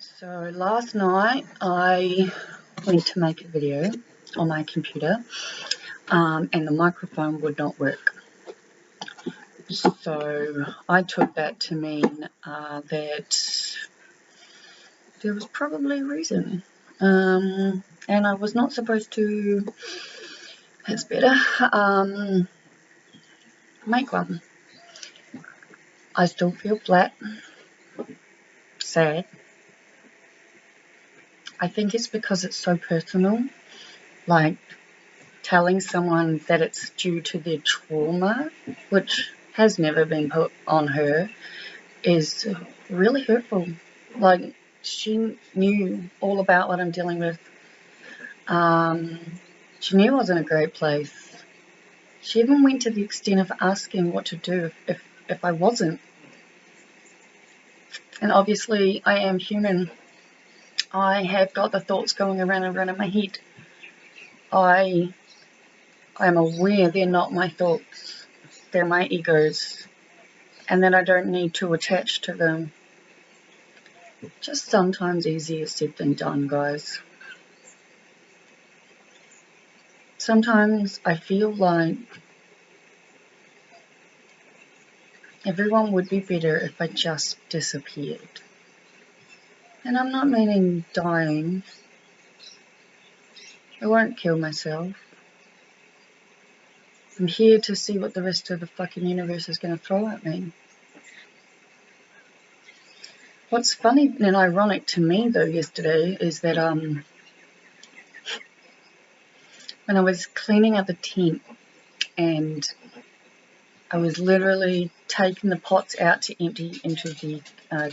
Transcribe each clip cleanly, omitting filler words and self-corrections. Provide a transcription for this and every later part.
So last night I went to make a video on my computer and the microphone would not work. So I took that to mean that there was probably a reason. And I was not supposed to, that's better, make one. I still feel flat, sad. I think it's because it's so personal, like telling someone that it's due to their trauma, which has never been put on her, is really hurtful. Like, she knew all about what I'm dealing with. She knew I was in a great place. She even went to the extent of asking what to do if I wasn't. And obviously I am human. I have got the thoughts going around and around in my head. I am aware they're not my thoughts. They're my egos. And that I don't need to attach to them. Just sometimes easier said than done, guys. Sometimes I feel like everyone would be better if I just disappeared. And I'm not meaning dying. I won't kill myself. I'm here to see what the rest of the fucking universe is going to throw at me. What's funny and ironic to me, though, yesterday is that when I was cleaning out the tent and I was literally taking the pots out to empty into the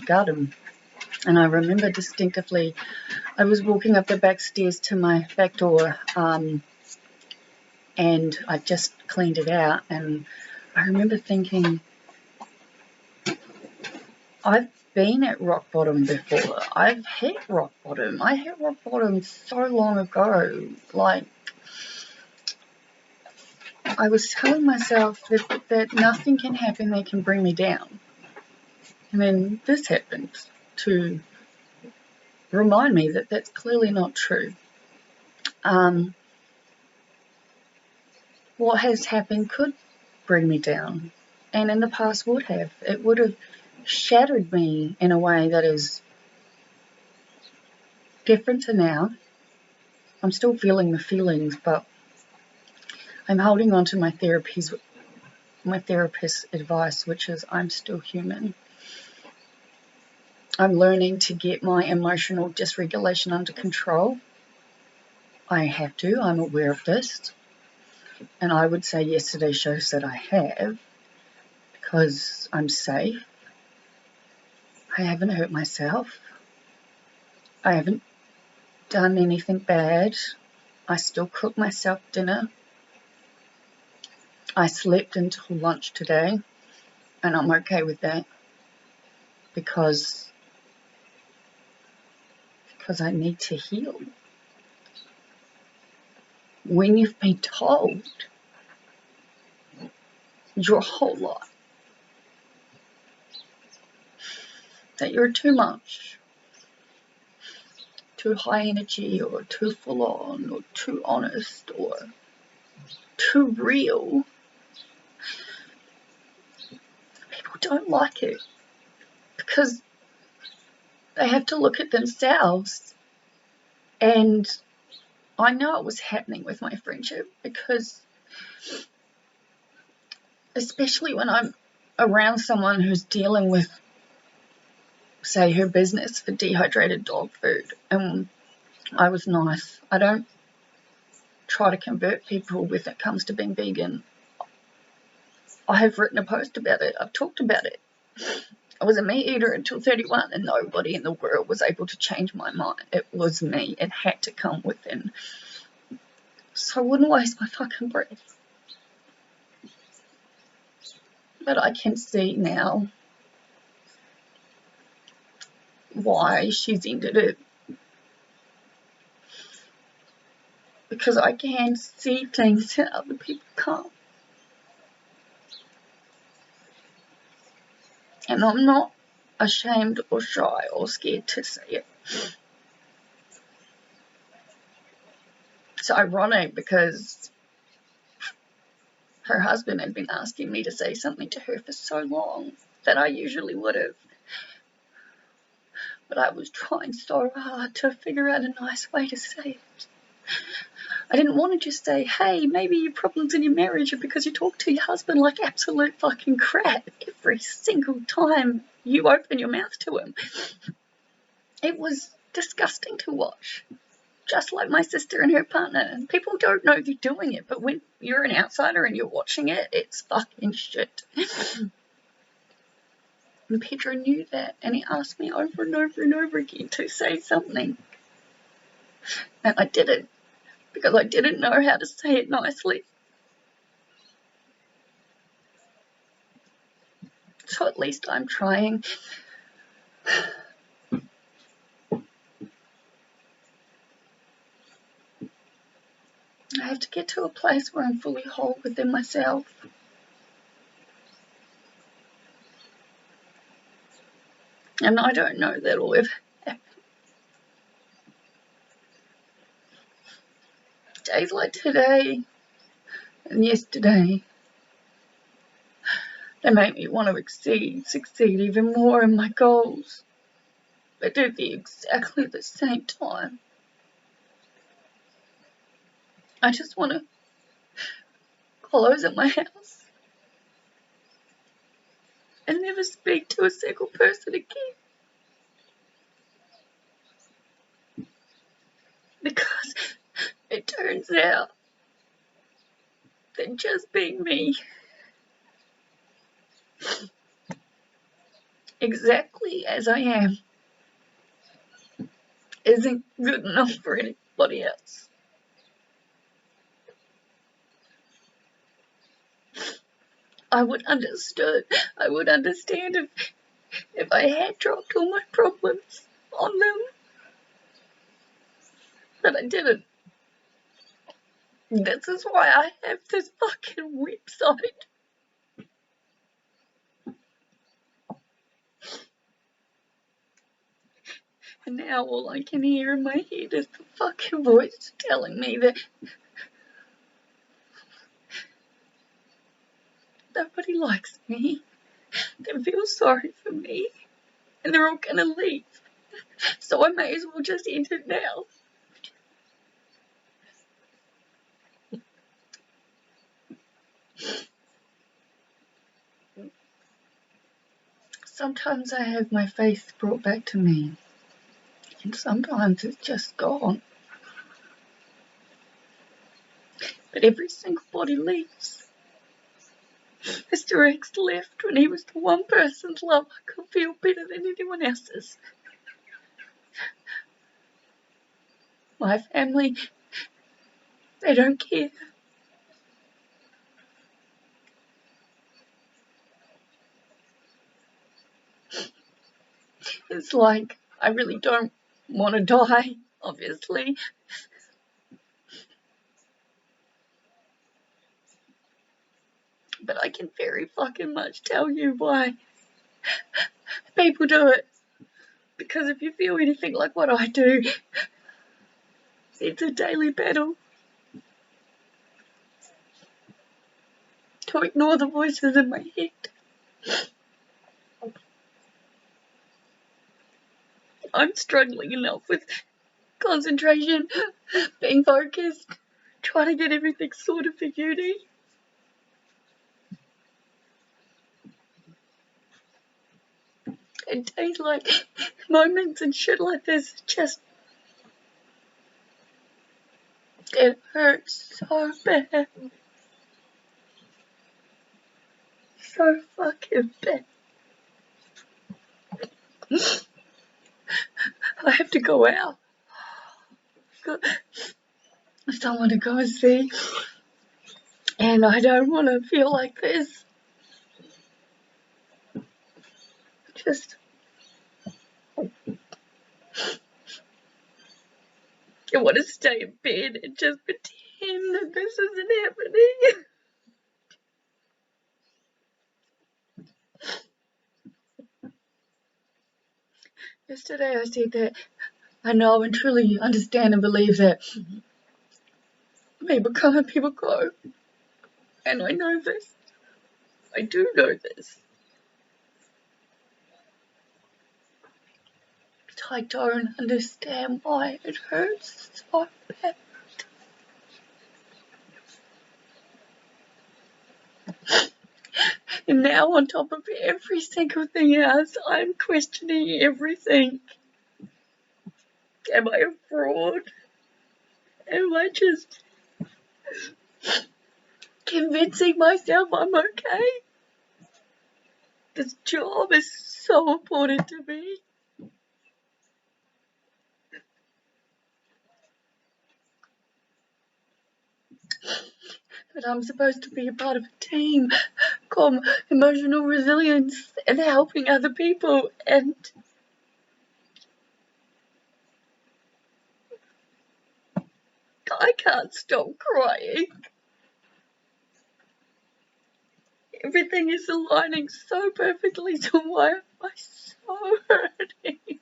garden, and I remember distinctively I was walking up the back stairs to my back door, and I just cleaned it out, and I remember thinking, I've been at rock bottom before. I've hit rock bottom. I hit rock bottom so long ago. Like, I was telling myself that nothing can happen that can bring me down. And then this happened to remind me that that's clearly not true. What has happened could bring me down, and in the past would have. It would have shattered me in a way that is different to now. I'm still feeling the feelings, but I'm holding on to my therapist's advice, which is I'm still human. I'm learning to get my emotional dysregulation under control. I have to. I'm aware of this. And I would say yesterday shows that I have, because I'm safe. I haven't hurt myself. I haven't done anything bad. I still cook myself dinner. I slept until lunch today, and I'm okay with that because I need to heal. When you've been told your whole life that you're too much, too high energy, or too full on, or too honest, or too real, people don't like it because they have to look at themselves. And I know it was happening with my friendship because, especially when I'm around someone who's dealing with, say, her business for dehydrated dog food, and I was nice. I don't try to convert people when it comes to being vegan. I have written a post about it. I've talked about it. I was a meat eater until 31, and nobody in the world was able to change my mind. It was me. It had to come within. So I wouldn't waste my fucking breath. But I can see now why she's ended it. Because I can see things that other people can't. And I'm not ashamed or shy or scared to say it. It's ironic because her husband had been asking me to say something to her for so long that I usually would have. But I was trying so hard to figure out a nice way to say it. I didn't want to just say, hey, maybe your problems in your marriage are because you talk to your husband like absolute fucking crap every single time you open your mouth to him. It was disgusting to watch. Just like my sister and her partner. And people don't know they're doing it, but when you're an outsider and you're watching it, it's fucking shit. And Pedro knew that, and he asked me over and over and over again to say something. And I didn't, because I didn't know how to say it nicely. So at least I'm trying. I have to get to a place where I'm fully whole within myself. And I don't know that will ever happen. Days like today and yesterday, they make me want to succeed even more in my goals, but at exactly the same time, I just want to close at my house and never speak to a single person again. Because it turns out that just being me, exactly as I am, isn't good enough for anybody else. I would understand if I had dropped all my problems on them, but I didn't. This is why I have this fucking website. And now all I can hear in my head is the fucking voice telling me that nobody likes me, they feel sorry for me, and they're all gonna leave. So I may as well just end it now. Sometimes I have my faith brought back to me, and sometimes it's just gone. But every single body leaves. Mr. X left when he was the one person's love I could feel better than anyone else's. My family, they don't care. It's like I really don't want to die, obviously. But I can very fucking much tell you why people do it. Because if you feel anything like what I do, it's a daily battle to ignore the voices in my head. I'm struggling enough with concentration, being focused, trying to get everything sorted for uni. And days like, moments and shit like this, just, it hurts so bad. So fucking bad. I have to go out. Got someone to go and see. And I don't want to feel like this. Just, I want to stay in bed and just pretend that this isn't happening. Yesterday I said that I know and truly understand and believe that people come and people go. And I know this. I do know this. But I don't understand why it hurts so bad. And now on top of every single thing else, I'm questioning everything. Am I a fraud? Am I just convincing myself I'm okay? This job is so important to me. But I'm supposed to be a part of a team called emotional resilience and helping other people, and I can't stop crying. Everything is aligning so perfectly, so why am I so hurting?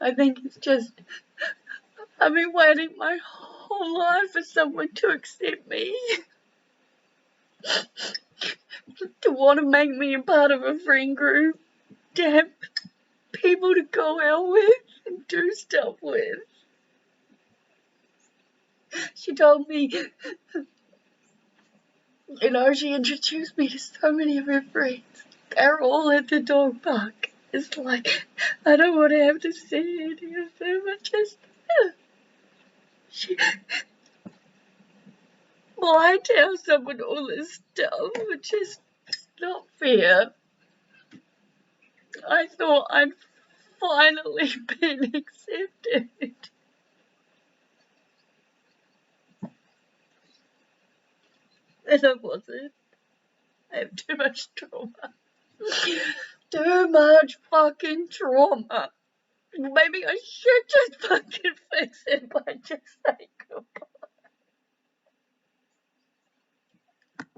I think it's just, I've been waiting my whole life for someone to accept me, to want to make me a part of a friend group, to have people to go out with and do stuff with. She told me, she introduced me to so many of her friends. They're all at the dog park. It's like, I don't want to have to see any of them. She, why tell someone all this stuff? It's just not fair. I thought I'd finally been accepted. And I wasn't. I have too much trauma. Too much fucking trauma. Maybe I should just fucking fix it by just saying goodbye.